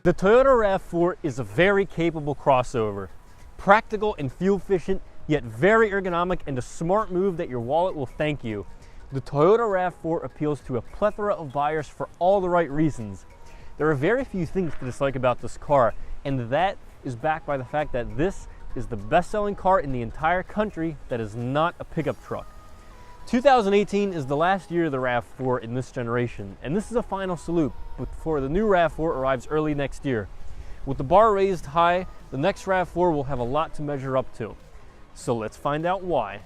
The Toyota RAV4 is a very capable crossover. Practical and fuel efficient, yet very ergonomic and a smart move that your wallet will thank you. The Toyota RAV4 appeals to a plethora of buyers for all the right reasons. There are very few things to dislike about this car, and that is backed by the fact that this is the best-selling car in the entire country that is not a pickup truck. 2018 is the last year of the RAV4 in this generation, and this is a final salute before the new RAV4 arrives early next year. With the bar raised high, the next RAV4 will have a lot to measure up to. So let's find out why.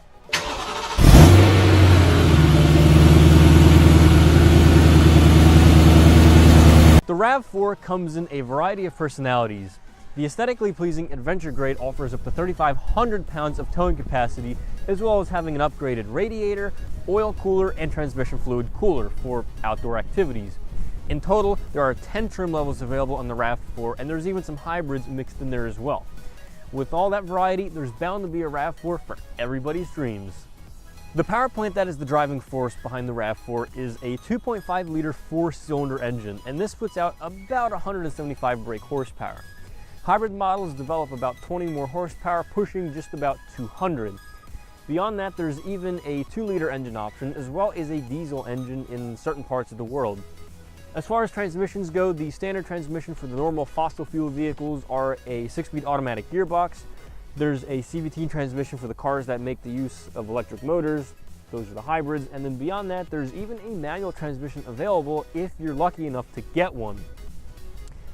The RAV4 comes in a variety of personalities. The aesthetically pleasing Adventure Grade offers up to 3,500 pounds of towing capacity, as well as having an upgraded radiator, oil cooler, and transmission fluid cooler for outdoor activities. In total, there are 10 trim levels available on the RAV4, and there's even some hybrids mixed in there as well. With all that variety, there's bound to be a RAV4 for everybody's dreams. The power plant that is the driving force behind the RAV4 is a 2.5-liter 4-cylinder engine, and this puts out about 175 brake horsepower. Hybrid models develop about 20 more horsepower, pushing just about 200. Beyond that, there's even a 2-liter engine option, as well as a diesel engine in certain parts of the world. As far as transmissions go, the standard transmission for the normal fossil fuel vehicles are a 6-speed automatic gearbox. There's a CVT transmission for the cars that make the use of electric motors. Those are the hybrids. And then beyond that, there's even a manual transmission available if you're lucky enough to get one.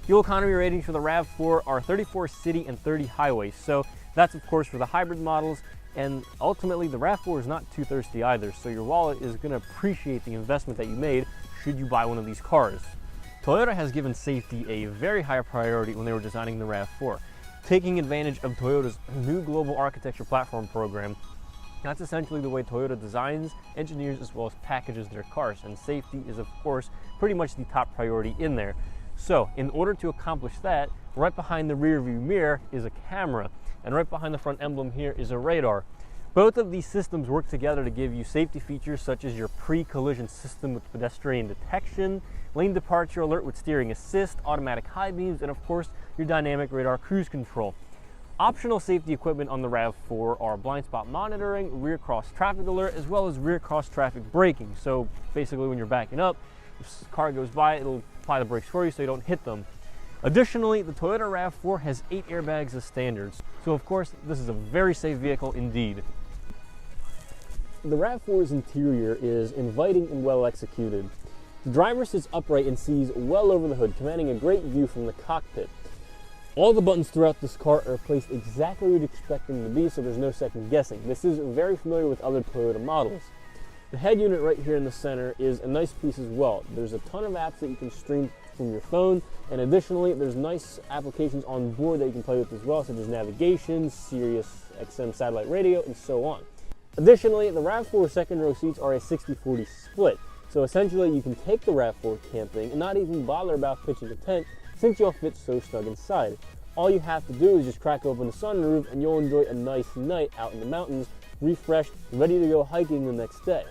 Fuel economy ratings for the RAV4 are 34 city and 30 highway, so that's of course for the hybrid models, and ultimately the RAV4 is not too thirsty either, so your wallet is going to appreciate the investment that you made should you buy one of these cars. Toyota has given safety a very high priority when they were designing the RAV4, taking advantage of Toyota's new global architecture platform program. That's essentially the way Toyota designs, engineers, as well as packages their cars, and safety is of course pretty much the top priority in there. So, in order to accomplish that, right behind the rear view mirror is a camera, and right behind the front emblem here is a radar. Both of these systems work together to give you safety features such as your pre-collision system with pedestrian detection, lane departure alert with steering assist, automatic high beams, and of course, your dynamic radar cruise control. Optional safety equipment on the RAV4 are blind spot monitoring, rear cross traffic alert, as well as rear cross traffic braking. So basically when you're backing up, if a car goes by, it'll apply the brakes for you so you don't hit them. Additionally, the Toyota RAV4 has 8 airbags as standards, so of course this is a very safe vehicle indeed. The RAV4's interior is inviting and well executed. The driver sits upright and sees well over the hood, commanding a great view from the cockpit. All the buttons throughout this car are placed exactly where you'd expect them to be, so there's no second guessing. This is very familiar with other Toyota models. The head unit right here in the center is a nice piece as well. There's a ton of apps that you can stream from your phone, and additionally there's nice applications on board that you can play with as well, such as navigation, Sirius XM satellite radio, and so on. Additionally, the RAV4 second row seats are a 60-40 split, so essentially you can take the RAV4 camping and not even bother about pitching a tent since you'll fit so snug inside. All you have to do is just crack open the sunroof and you'll enjoy a nice night out in the mountains, refreshed, ready to go hiking the next day.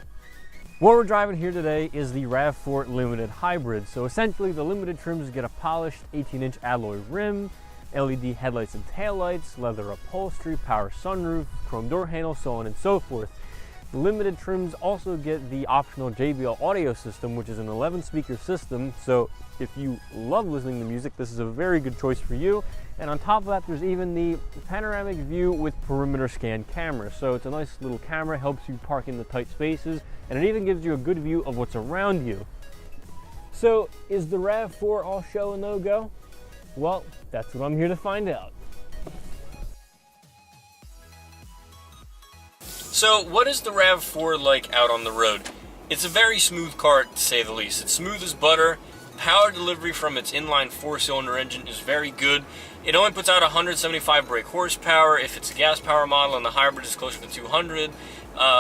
What we're driving here today is the RAV4 Limited Hybrid. So essentially the limited trims get a polished 18-inch alloy rim, LED headlights and taillights, leather upholstery, power sunroof, chrome door handle, so on and so forth. The limited trims also get the optional JBL audio system, which is an 11-speaker system, so if you love listening to music, this is a very good choice for you. And on top of that, there's even the panoramic view with perimeter scan camera. So it's a nice little camera, helps you park in the tight spaces, and it even gives you a good view of what's around you. So is the RAV4 all show and no go? Well, that's what I'm here to find out. So what is the RAV4 like out on the road? It's a very smooth car, to say the least. It's smooth as butter. Power delivery from its inline 4-cylinder engine is very good. It only puts out 175 brake horsepower. If it's a gas power model, and the hybrid is closer to 200.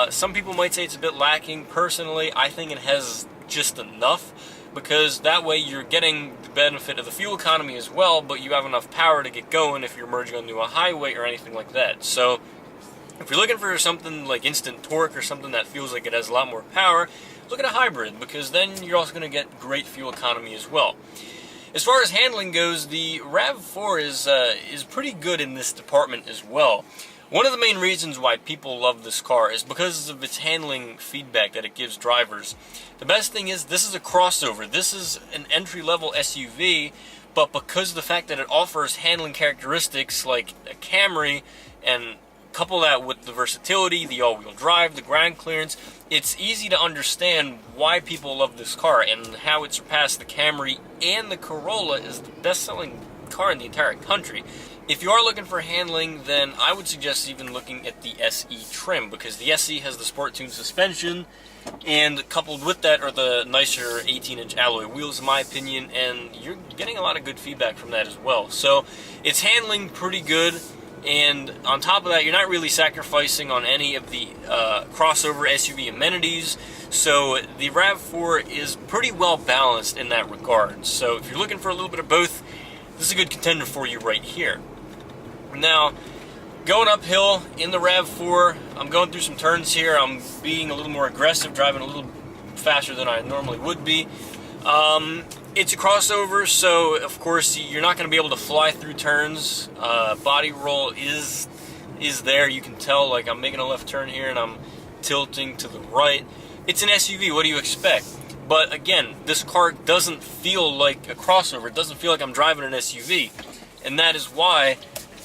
Some people might say it's a bit lacking. Personally, I think it has just enough, because that way you're getting the benefit of the fuel economy as well, but you have enough power to get going if you're merging onto a highway or anything like that. So if you're looking for something like instant torque or something that feels like it has a lot more power, look at a hybrid, because then you're also going to get great fuel economy as well. As far as handling goes, the RAV4 is pretty good in this department as well. One of the main reasons why people love this car is because of its handling feedback that it gives drivers. The best thing is this is a crossover. This is an entry-level SUV, but because of the fact that it offers handling characteristics like a Camry, and couple that with the versatility, the all-wheel drive, the ground clearance, it's easy to understand why people love this car and how it surpassed the Camry and the Corolla is the best-selling car in the entire country. If you are looking for handling, then I would suggest even looking at the SE trim, because the SE has the Sport Tune suspension, and coupled with that are the nicer 18-inch alloy wheels, in my opinion, and you're getting a lot of good feedback from that as well. So it's handling pretty good, and on top of that, you're not really sacrificing on any of the crossover SUV amenities, so the RAV4 is pretty well balanced in that regard. So if you're looking for a little bit of both, this is a good contender for you right here. Now, going uphill in the RAV4, I'm going through some turns here. I'm being a little more aggressive, driving a little faster than I normally would be. It's a crossover, so of course you're not going to be able to fly through turns. Body roll is there. You can tell, like, I'm making a left turn here and I'm tilting to the right. It's an SUV. What do you expect? But again, this car doesn't feel like a crossover. It doesn't feel like I'm driving an SUV. And that is why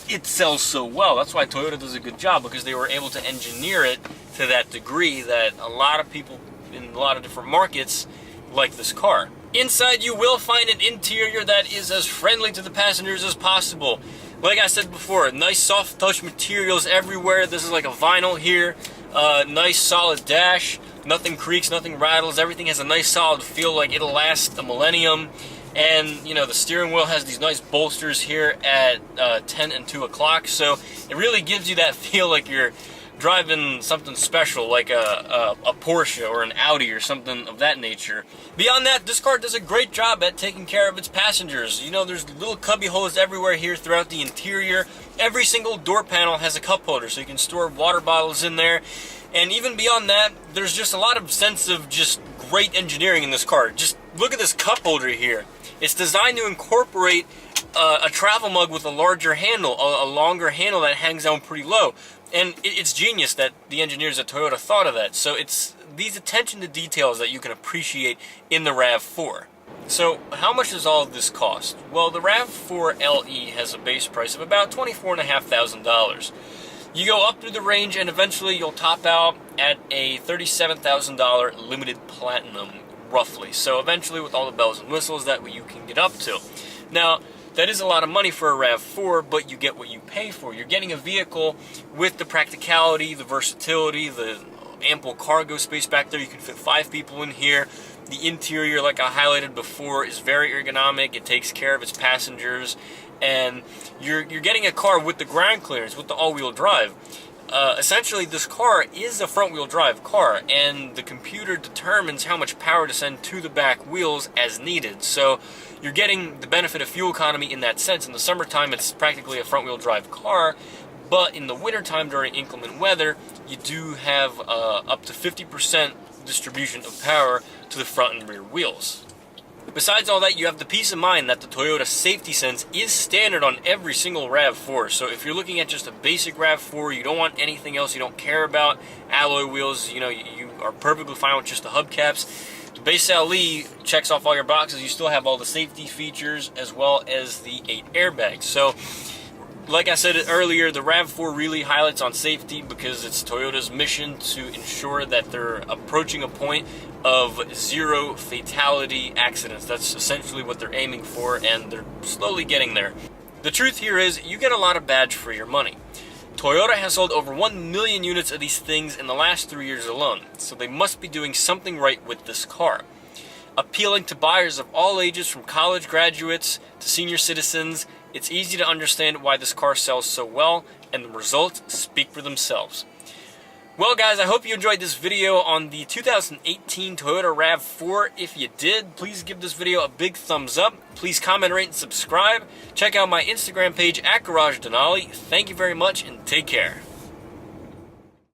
it sells so well. That's why Toyota does a good job, because they were able to engineer it to that degree that a lot of people in a lot of different markets like this car. Inside, you will find an interior that is as friendly to the passengers as possible. Like I said before, nice soft touch materials everywhere. This is like a vinyl here. Nice solid dash. Nothing creaks, nothing rattles. Everything has a nice solid feel, like it'll last a millennium. And, you know, the steering wheel has these nice bolsters here at 10 and 2 o'clock. So it really gives you that feel like you're driving something special, like a Porsche or an Audi or something of that nature. Beyond that, this car does a great job at taking care of its passengers. You know, there's little cubby holes everywhere here throughout the interior. Every single door panel has a cup holder, so you can store water bottles in there. And even beyond that, there's just a lot of sense of just great engineering in this car. Just look at this cup holder here. It's designed to incorporate a travel mug with a larger handle, a longer handle that hangs down pretty low. And it's genius that the engineers at Toyota thought of that. So it's these attention to details that you can appreciate in the RAV4. So how much does all of this cost? Well, the RAV4 LE has a base price of about $24,500. You go up through the range and eventually you'll top out at a $37,000 limited platinum, roughly. So eventually, with all the bells and whistles, that you can get up to. Now, that is a lot of money for a RAV4, but you get what you pay for. You're getting a vehicle with the practicality, the versatility, the ample cargo space back there. You can fit 5 people in here. The interior, like I highlighted before, is very ergonomic. It takes care of its passengers. And you're getting a car with the ground clearance, with the all-wheel drive. Essentially, this car is a front-wheel drive car, and the computer determines how much power to send to the back wheels as needed. So you're getting the benefit of fuel economy in that sense. In the summertime, it's practically a front-wheel drive car, but in the wintertime during inclement weather, you do have up to 50% distribution of power to the front and rear wheels. Besides all that, you have the peace of mind that the Toyota Safety Sense is standard on every single RAV4. So if you're looking at just a basic RAV4, you don't want anything else, you don't care about alloy wheels, you know, you are perfectly fine with just the hubcaps. The base LE checks off all your boxes. You still have all the safety features as well as the 8 airbags. So like I said earlier, the RAV4 really highlights on safety because it's Toyota's mission to ensure that they're approaching a point of 0 fatality accidents. That's essentially what they're aiming for, and they're slowly getting there. The truth here is, you get a lot of badge for your money. Toyota has sold over 1 million units of these things in the last 3 years alone, so they must be doing something right with this car. Appealing to buyers of all ages, from college graduates to senior citizens, it's easy to understand why this car sells so well, and the results speak for themselves. Well guys, I hope you enjoyed this video on the 2018 Toyota RAV4. If you did, please give this video a big thumbs up. Please comment, rate, and subscribe. Check out my Instagram page at Garage Denali. Thank you very much, and take care.